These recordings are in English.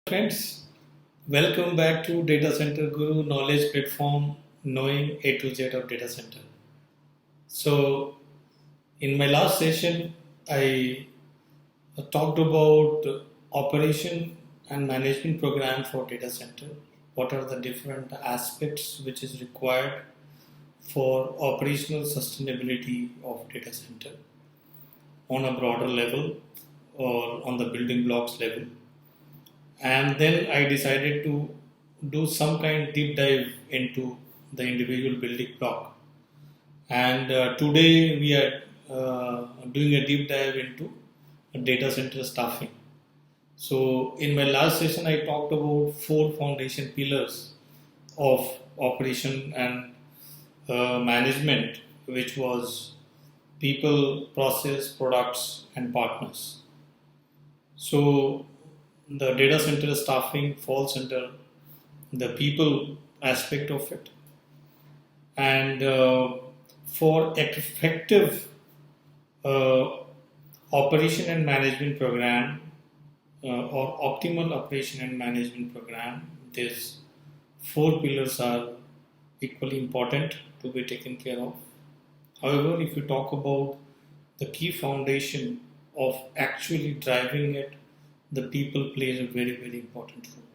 Friends, welcome back to Data Center Guru Knowledge Platform, knowing A to Z of data center. So, in my last session, I talked about operation and management program for data center. What are the different aspects which is required for operational sustainability of data center on a broader level or on the building blocks level. And then I decided to do some kind deep dive into the individual building block. And today we are doing a deep dive into data center staffing. So in my last session, I talked about four foundation pillars of operation and management, which was people, process, products, and partners. So the data center staffing falls under the people aspect of it, and for effective uh, operation and management program or optimal operation and management program, these four pillars are equally important to be taken care of. However, if you talk about the key foundation of actually driving it, the people plays a very important role.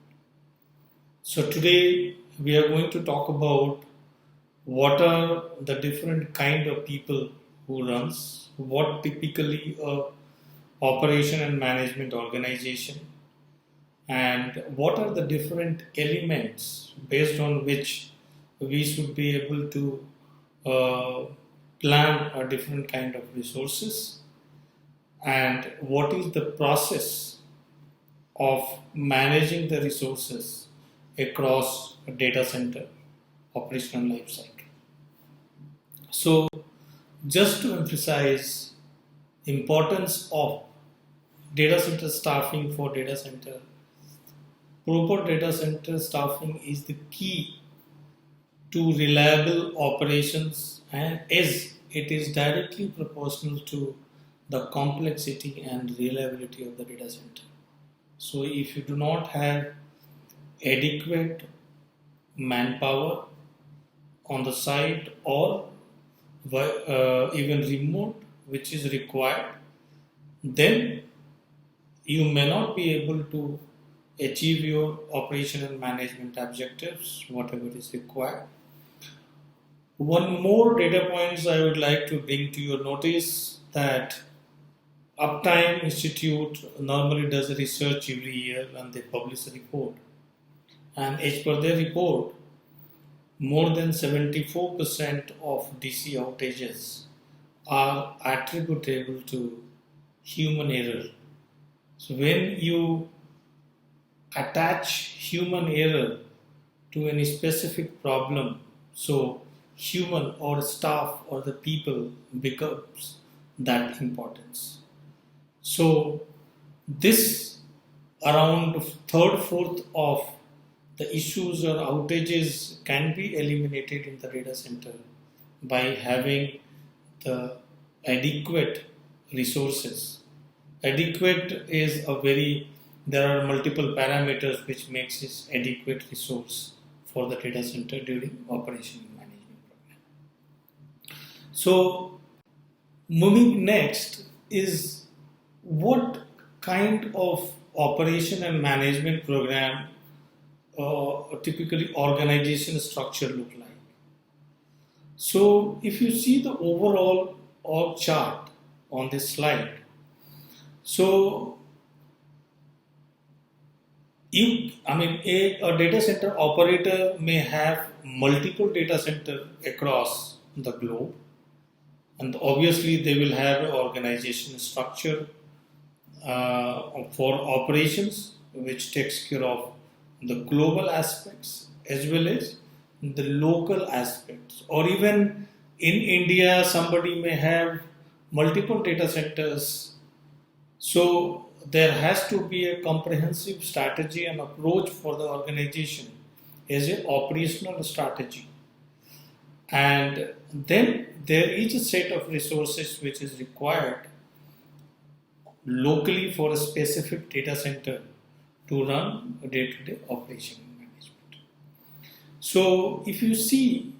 So today we are going to talk about what are the different kind of people who runs, what typically a operation and management organization, and what are the different elements based on which we should be able to uh, plan a different kind of resources, and what is the process of managing the resources across a data center operational life cycle. So just to emphasize importance of data center staffing for data center, proper data center staffing is the key to reliable operations, and as it is directly proportional to the complexity and reliability of the data center. So if you do not have adequate manpower on the site or even remote which is required, then you may not be able to achieve your operation and management objectives, whatever is required. One more data points I would like to bring to your notice that Uptime Institute normally does a research every year and they publish a report. And as per their report, more than 74% of DC outages are attributable to human error. So when you attach human error to any specific problem, so human or staff or the people becomes that importance. So this around third, fourth of the issues or outages can be eliminated in the data center by having the adequate resources. Adequate is there are multiple parameters which makes this adequate resource for the data center during operation and management program. So moving next is what kind of operation and management program typically organization structure look like. So if you see the overall org chart on this slide, so a data center operator may have multiple data center across the globe, and obviously they will have an organization structure for operations which takes care of the global aspects as well as the local aspects. Or even in India, somebody may have multiple data centers. So there has to be a comprehensive strategy and approach for the organization as an operational strategy. And then there is a set of resources which is required locally for a specific data center to run a day-to-day operation and management. So if you see,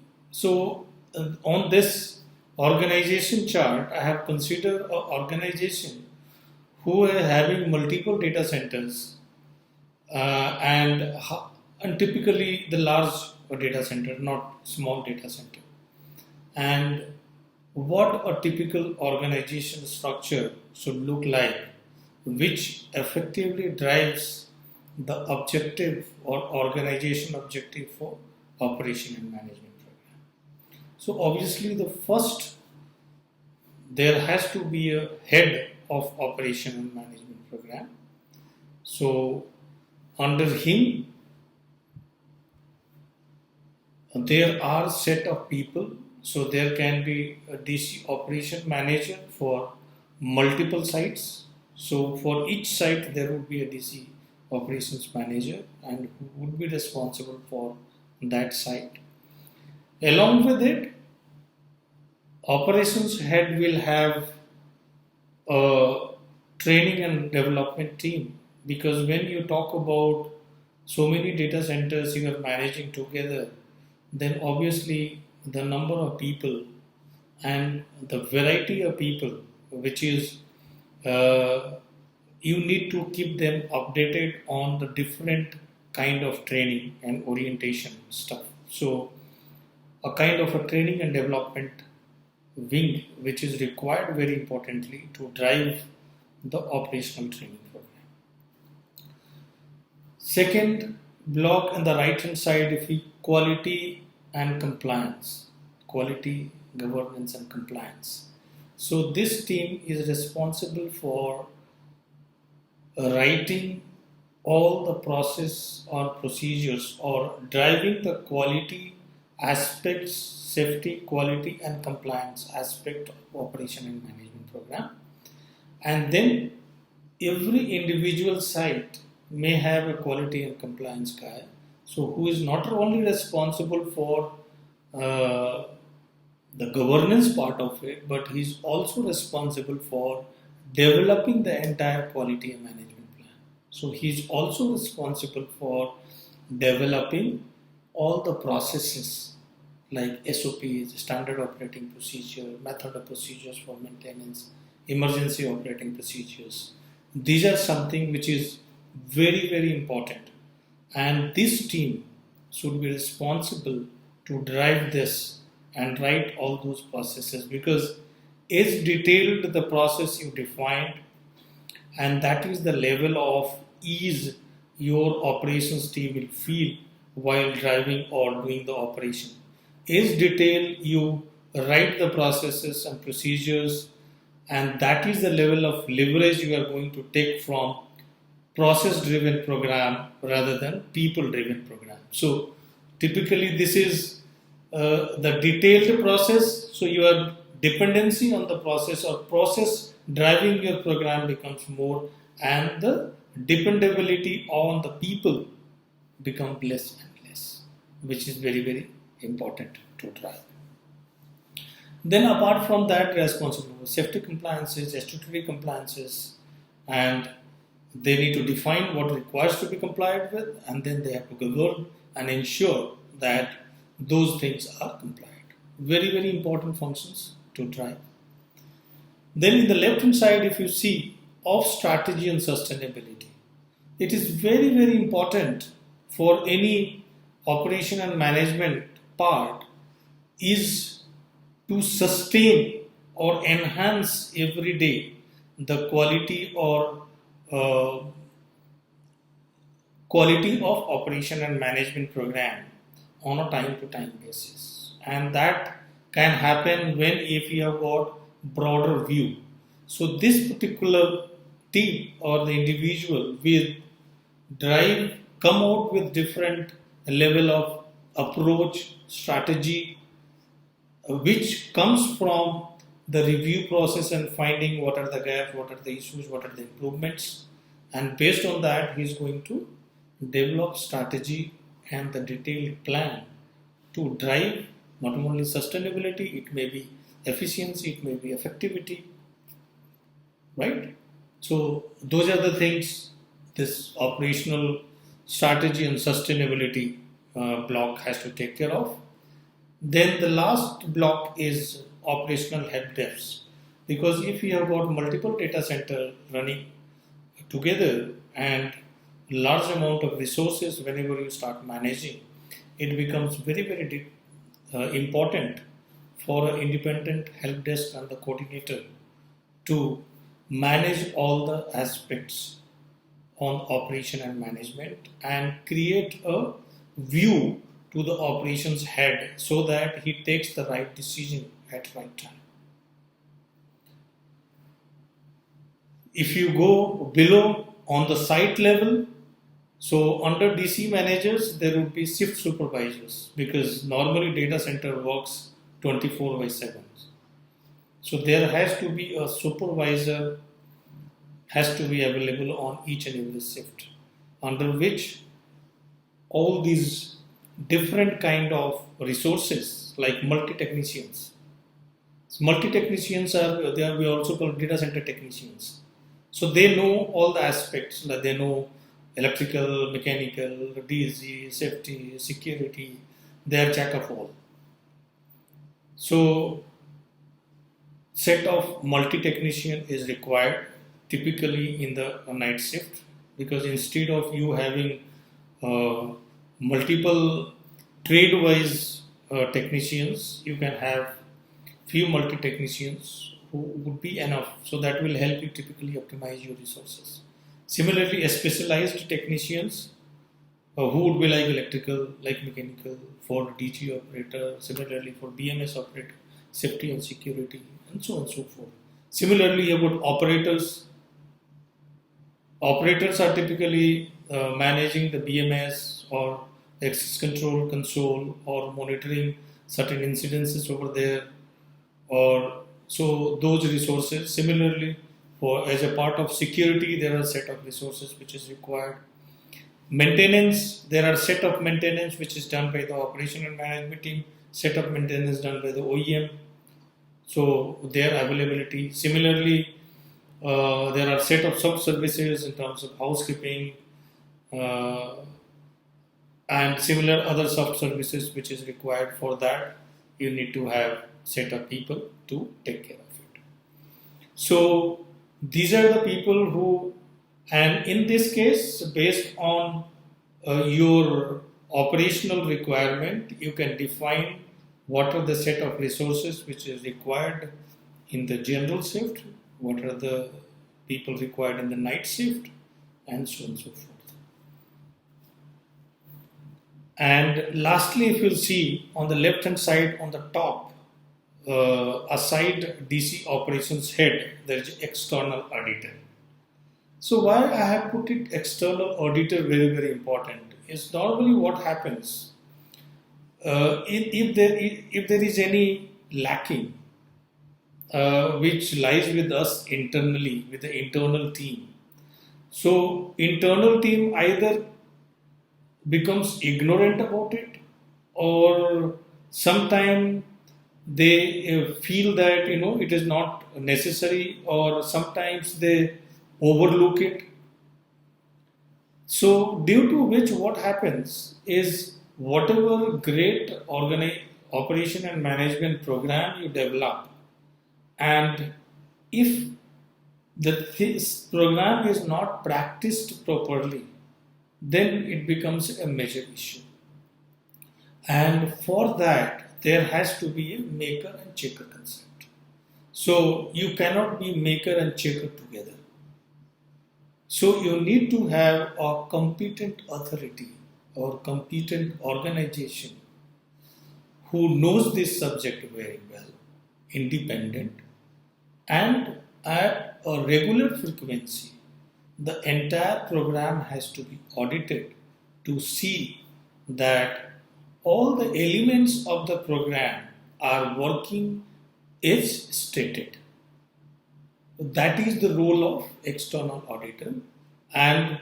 on this organization chart, I have considered an organization who are having multiple data centers and typically the large data center, not small data center. And what a typical organization structure should look like, which effectively drives the objective or organization objective for operation and management program. So obviously there has to be a head of operation and management program. So under him, there are set of people. So there can be a DC operation manager for multiple sites. So for each site there would be a DC operations manager and who would be responsible for that site. Along with it, operations head will have a training and development team, because when you talk about so many data centers you are managing together, then obviously the number of people and the variety of people, which is you need to keep them updated on the different kind of training and orientation stuff. So a kind of a training and development wing which is required very importantly to drive the operational training program. Second block on the right hand side, if we quality and compliance, quality, governance and compliance. So this team is responsible for writing all the process or procedures or driving the quality aspects, safety, quality and compliance aspect of operation and management program. And then every individual site may have a quality and compliance guy, so who is not only responsible for the governance part of it, but he is also responsible for developing the entire quality and management plan. So he is also responsible for developing all the processes like SOPs, standard operating procedure, method of procedures for maintenance, emergency operating procedures. These are something which is very, very important. And this team should be responsible to drive this and write all those processes, because as detailed the process you defined, and that is the level of ease your operations team will feel while driving or doing the operation. As detailed you write the processes and procedures, and that is the level of leverage you are going to take from process driven program rather than people driven program. So typically this is the detailed process, so your dependency on the process or process driving your program becomes more, and the dependability on the people become less and less, which is very, very important to drive. Then apart from that, responsible for safety compliances, statutory compliances, and they need to define what requires to be complied with, and then they have to govern and ensure that those things are complied. Very, very important functions to drive. Then in the left hand side, if you see of strategy and sustainability, it is very, very important for any operation and management part is to sustain or enhance every day the quality or quality of operation and management program on a time to time basis. And that can happen when if you have got broader view. So this particular team or the individual will come out with different level of approach, strategy, which comes from the review process and finding what are the gaps, what are the issues, what are the improvements, and based on that he is going to develop strategy and the detailed plan to drive not only sustainability, it may be efficiency, it may be effectivity, right? So those are the things this operational strategy and sustainability block has to take care of. Then the last block is operational help desks. Because if you have got multiple data center running together and large amount of resources whenever you start managing, it becomes very important for an independent help desk and the coordinator to manage all the aspects on operation and management and create a view to the operations head so that he takes the right decision at right time. If you go below on the site level, so under DC managers, there would be shift supervisors because normally data center works 24/7. So there has to be a supervisor has to be available on each and every shift, under which all these different kind of resources like multi-technicians. So multi-technicians we also call data center technicians. So they know all the aspects, like they know electrical, mechanical, DSG, safety, security, they are jack of all. So set of multi-technician is required typically in the night shift, because instead of you having multiple trade-wise technicians, you can have few multi-technicians who would be enough. So that will help you typically optimize your resources. Similarly, specialized technicians who would be like electrical, like mechanical, for DG operator, similarly for BMS operator, safety and security, and so on and so forth. Similarly, about operators. Operators are typically managing the BMS or access control console or monitoring certain incidences over there, or so those resources. Similarly, for as a part of security, there are a set of resources which is required. Maintenance, there are set of maintenance which is done by the operation and management team, set of maintenance done by the OEM. So their availability. Similarly, there are set of sub-services in terms of housekeeping and similar other sub-services which is required. For that, you need to have set of people to take care of it. So these are the people who, and in this case, based on your operational requirement, you can define what are the set of resources which is required in the general shift, what are the people required in the night shift, and so on and so forth. And lastly, if you'll see on the left hand side on the top, aside DC operations head, there is external auditor. So why I have put it external auditor very important is normally what happens if there is any lacking which lies with us internally, with the internal team. So internal team either becomes ignorant about it, or sometimes they feel that it is not necessary, or sometimes they overlook it. So due to which what happens is whatever great operation and management program you develop, and if this program is not practiced properly, then it becomes a major issue. And for that, there has to be a maker and checker concept. So you cannot be maker and checker together. So you need to have a competent authority or competent organization who knows this subject very well, independent, and at a regular frequency, the entire program has to be audited to see that all the elements of the program are working as stated. That is the role of external auditor, and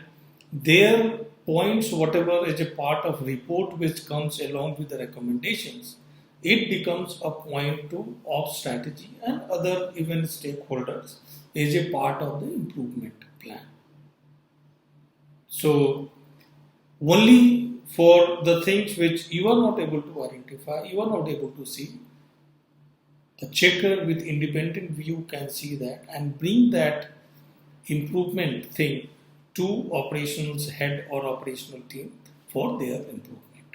their points, whatever is a part of report which comes along with the recommendations, it becomes a point of strategy and other even stakeholders is a part of the improvement plan. So only for the things which you are not able to identify, you are not able to see, the checker with independent view can see that and bring that improvement thing to operations head or operational team for their improvement.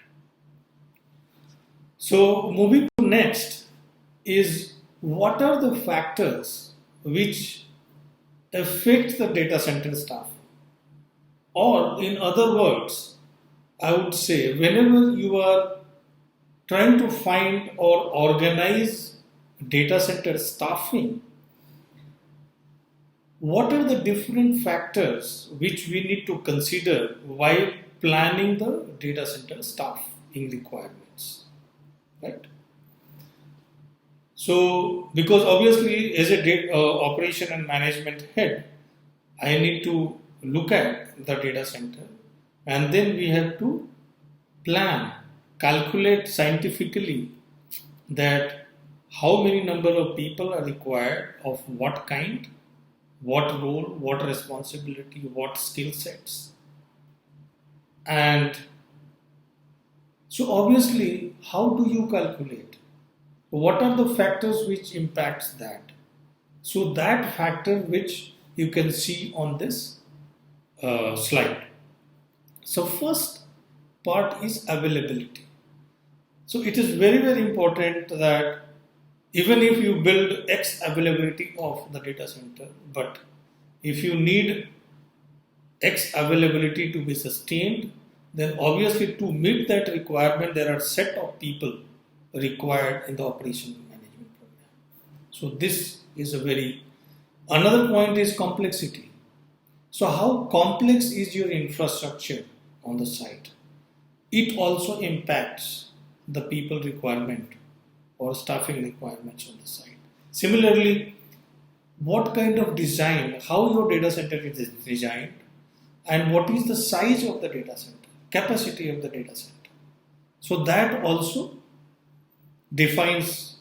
So moving to next is what are the factors which affect the data center staff? Or in other words, I would say whenever you are trying to find or organize data center staffing, what are the different factors which we need to consider while planning the data center staffing requirements, right? So, because obviously as a operation and management head, I need to look at the data center and then we have to plan, calculate scientifically that how many number of people are required of what kind, what role, what responsibility, what skill sets. And so obviously, how do you calculate? What are the factors which impacts that? So that factor which you can see on this slide. So first part is availability. So it is very important that even if you build X availability of the data center, but if you need X availability to be sustained, then obviously to meet that requirement, there are set of people required in the operation management program. So this is a very, another point is complexity. So how complex is your infrastructure on the site? It also impacts the people requirement or staffing requirements on the site. Similarly, what kind of design, how your data center is designed, and what is the size of the data center, capacity of the data center. So that also defines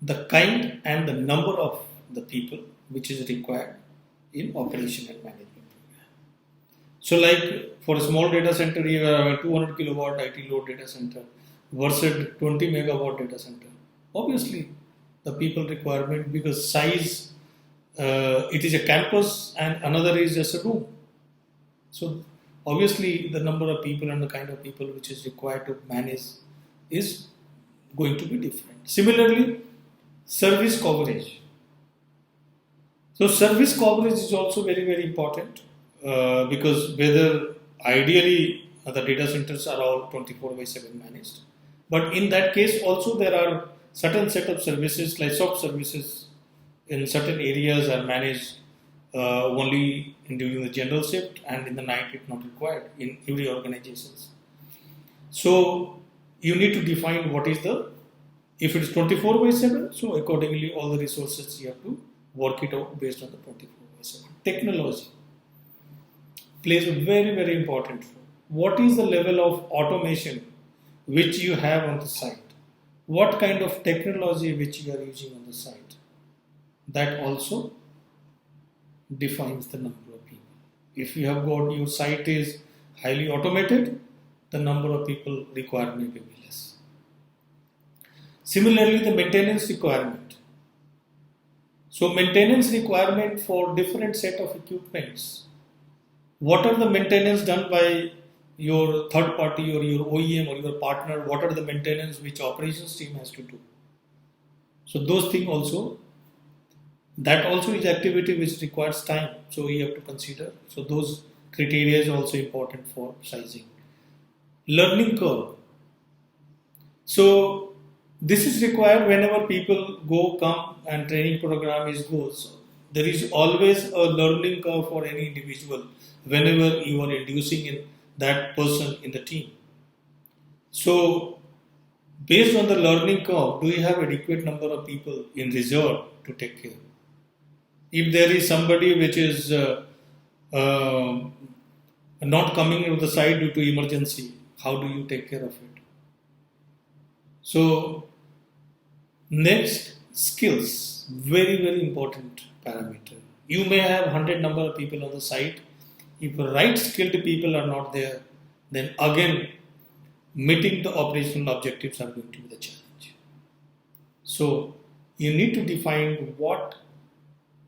the kind and the number of the people which is required in operation and management program. So like for a small data center, you have a 200 kilowatt IT load data center versus 20 megawatt data center. Obviously, the people requirement, because size, it is a campus and another is just a room. So obviously the number of people and the kind of people which is required to manage is going to be different. Similarly, service coverage. So service coverage is also very important because whether ideally the data centers are all 24/7 managed, but in that case also there are certain set of services like soft services in certain areas are managed only during the general shift, and in the night it's not required in every organizations. So you need to define what is the, if it is 24/7, so accordingly all the resources you have to work it out based on the 24/7. Technology plays a very important role. What is the level of automation which you have on the site? What kind of technology which you are using on the site? That also defines the number of people. If you have got your site is highly automated, the number of people required may be less. Similarly, the maintenance requirement. So maintenance requirement for different set of equipments. What are the maintenance done by your third party or your OEM or your partner? What are the maintenance which operations team has to do? So those things also, that also is activity which requires time. So you have to consider. So those criteria is also important for sizing. Learning curve. So this is required whenever people come and training program is goes. There is always a learning curve for any individual whenever you are inducing in that person in the team. So based on the learning curve, do you have adequate number of people in reserve to take care? If there is somebody which is not coming to the site due to emergency, how do you take care of it? So next, skills, very important parameter. You may have 100 number of people on the site. If right skilled people are not there, then again meeting the operational objectives are going to be the challenge. So you need to define what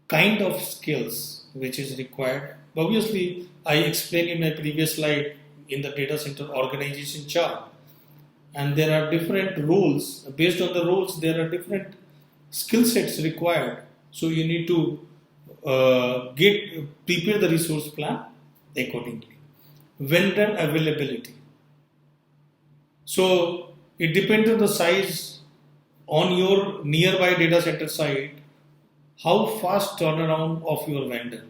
kind of skills which is required. Obviously, I explained in my previous slide in the data center organization chart, and there are different roles. Based on the roles, there are different skill sets required. So you need to prepare the resource plan accordingly. Vendor availability. So it depends on the size on your nearby data center site, how fast turnaround of your vendor.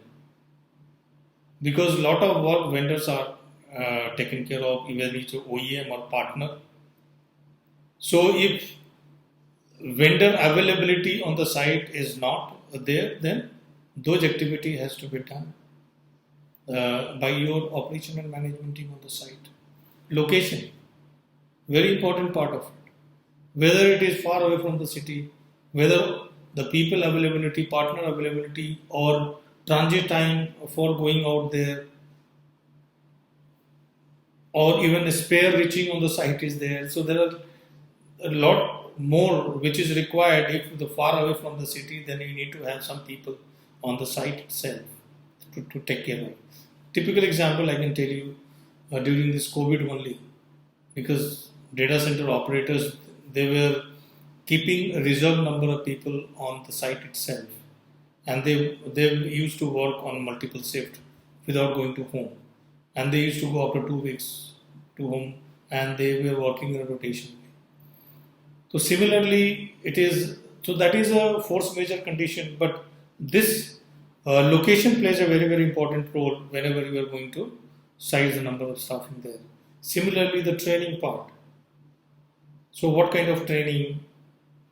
Because a lot of work vendors are taken care of, either it's OEM or partner. So if vendor availability on the site is not there, then those activity has to be done by your operation and management team on the site. Location, very important part of it. Whether it is far away from the city, whether the people availability, partner availability, or transit time for going out there, or even a spare reaching on the site is there. So there are a lot more which is required. If the far away from the city, then you need to have some people on the site itself to take care of. Typical example I can tell you during this COVID only, because data center operators, they were keeping a reserve number of people on the site itself, and they used to work on multiple shifts without going to home, and they used to go after 2 weeks to home, and they were working in a rotation. So similarly, that is a force majeure condition, but this location plays a very, very important role whenever you are going to size the number of staff in there. Similarly, the training part. So what kind of training?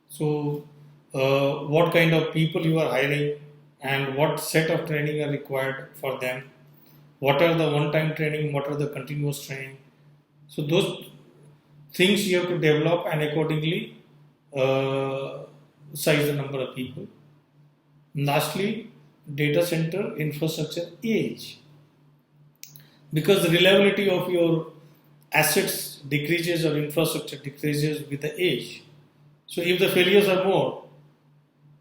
So what kind of people you are hiring, and what set of training are required for them? What are the one-time training? What are the continuous training? So those things you have to develop and accordingly size the number of people. Lastly, data center infrastructure age. Because the reliability of your assets decreases or infrastructure decreases with the age. So if the failures are more,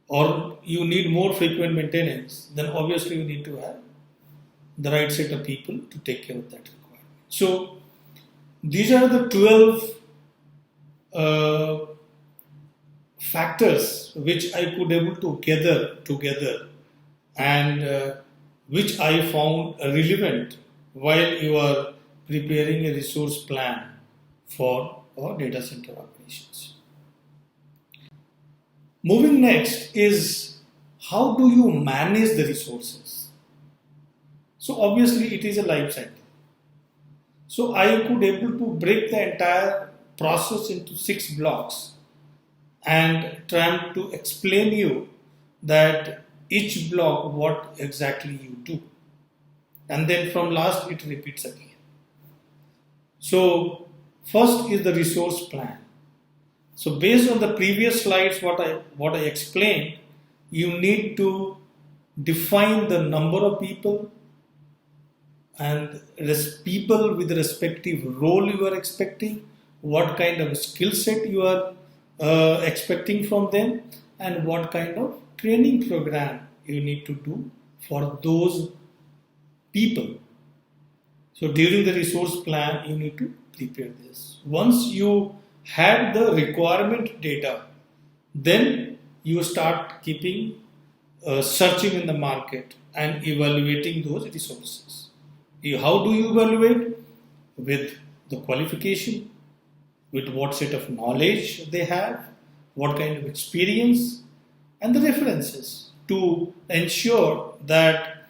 or you need more frequent maintenance, then obviously you need to have the right set of people to take care of that requirement. So these are the 12 factors which I could able to gather together, and which I found relevant while you are preparing a resource plan for our data center operations. Moving next is, how do you manage the resources? So obviously it is a life cycle. So I could able to break the entire process into 6 blocks and try to explain you that each block what exactly you do, and then from last it repeats again. So first is the resource plan. So based on the previous slides what I explained, you need to define the number of people and people with respective role you are expecting, what kind of skill set you are expecting from them, and what kind of training program you need to do for those people. So during the resource plan, you need to prepare this. Once you have the requirement data, then you start keeping searching in the market and evaluating those resources. How do you evaluate? With the qualification, with what set of knowledge they have, what kind of experience, and the references to ensure that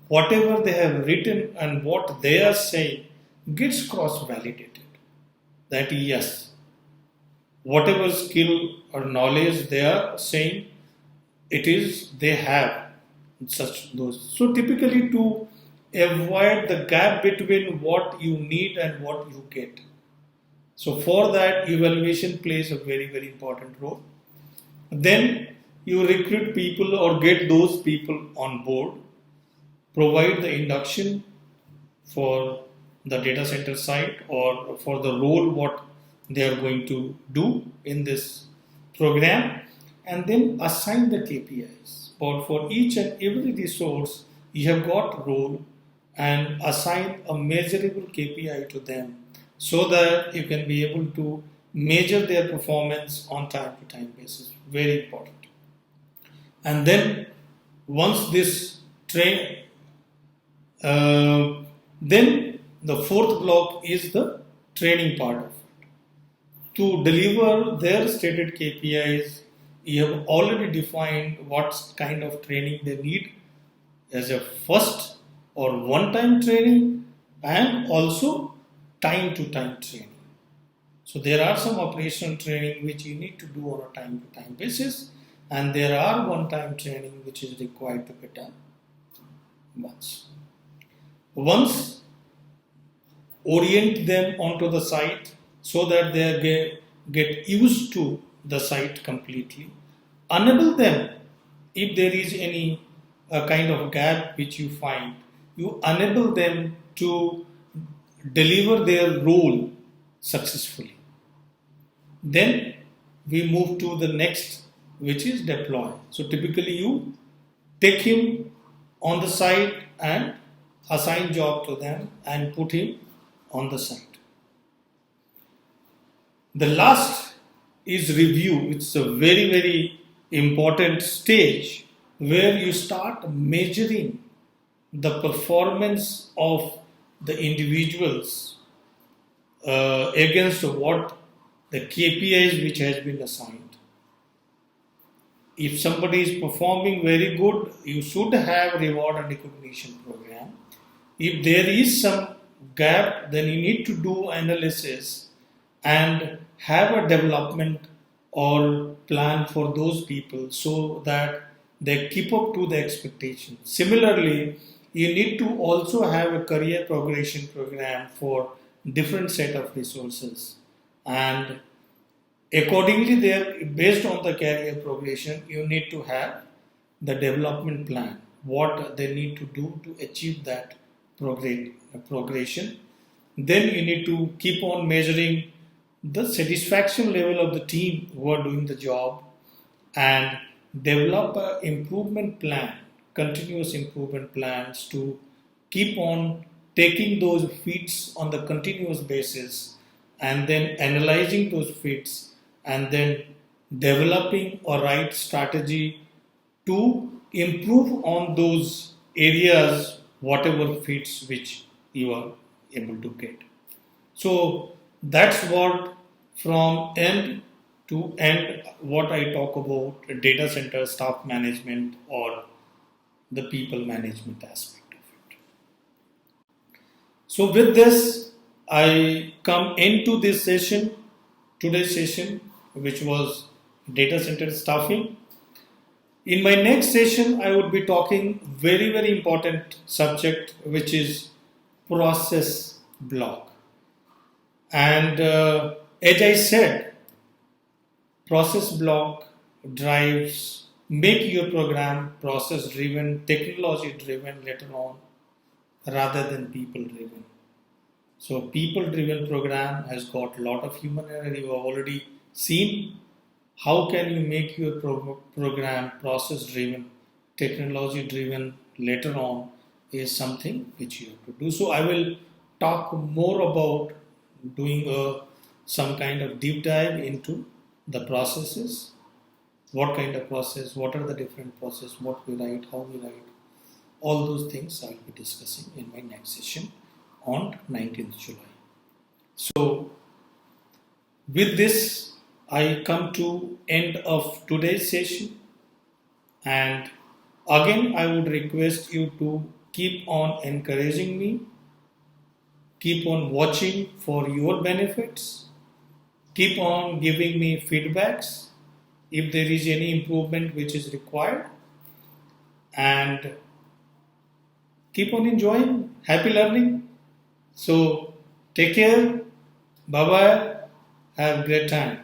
whatever they have written and what they are saying gets cross-validated. That yes, whatever skill or knowledge they are saying, they have such those. So typically to avoid the gap between what you need and what you get. So for that, evaluation plays a very, very important role. Then you recruit people or get those people on board, provide the induction, for the data center site or for the role what they are going to do in this program, and then assign the KPIs. But for each and every resource, you have got role and assign a measurable KPI to them so that you can be able to measure their performance on time to time basis. Very important. And then once this train, then the fourth block is the training part of it. To deliver their stated KPIs, you have already defined what kind of training they need as a first or one-time training and also time-to-time training. So there are some operational training which you need to do on a time-to-time basis, and there are one-time training which is required to be done once. Once, orient them onto the site so that they get used to the site completely. Enable them if there is any kind of gap which you find. You enable them to deliver their role successfully. Then we move to the next, which is deploy. So typically you take him on the site and assign job to them and put him on the site. The last is review. It's a very, very important stage where you start measuring the performance of the individuals against what the KPIs which has been assigned. If somebody is performing very good, you should have reward and recognition program. If there is some gap, then you need to do analysis and have a development or plan for those people so that they keep up to the expectation. Similarly, you need to also have a career progression program for different set of resources, and accordingly there, based on the career progression, you need to have the development plan, what they need to do to achieve that progression. Then you need to keep on measuring the satisfaction level of the team who are doing the job and develop an improvement plan, continuous improvement plans to keep on taking those feats on the continuous basis and then analyzing those feats and then developing a right strategy to improve on those areas, whatever feats which you are able to get. So that's what from end to end what I talk about data center staff management or the people management aspect of it. So with this, I come into this session, today's session, which was data center staffing. In my next session, I would be talking very, very important subject, which is process block. And as I said, process block drives, make your program process driven, technology driven later on, rather than people driven. So people driven program has got a lot of human error. You have already seen how can you make your program process driven, technology driven later on is something which you have to do. So I will talk more about doing some kind of deep dive into the processes, what kind of process, what are the different processes, what we write, how we write, all those things I will be discussing in my next session on 19th July. So with this, I come to end of today's session, and again I would request you to keep on encouraging me, keep on watching for your benefits, keep on giving me feedbacks if there is any improvement which is required, and keep on enjoying, happy learning. So take care, bye bye, have a great time.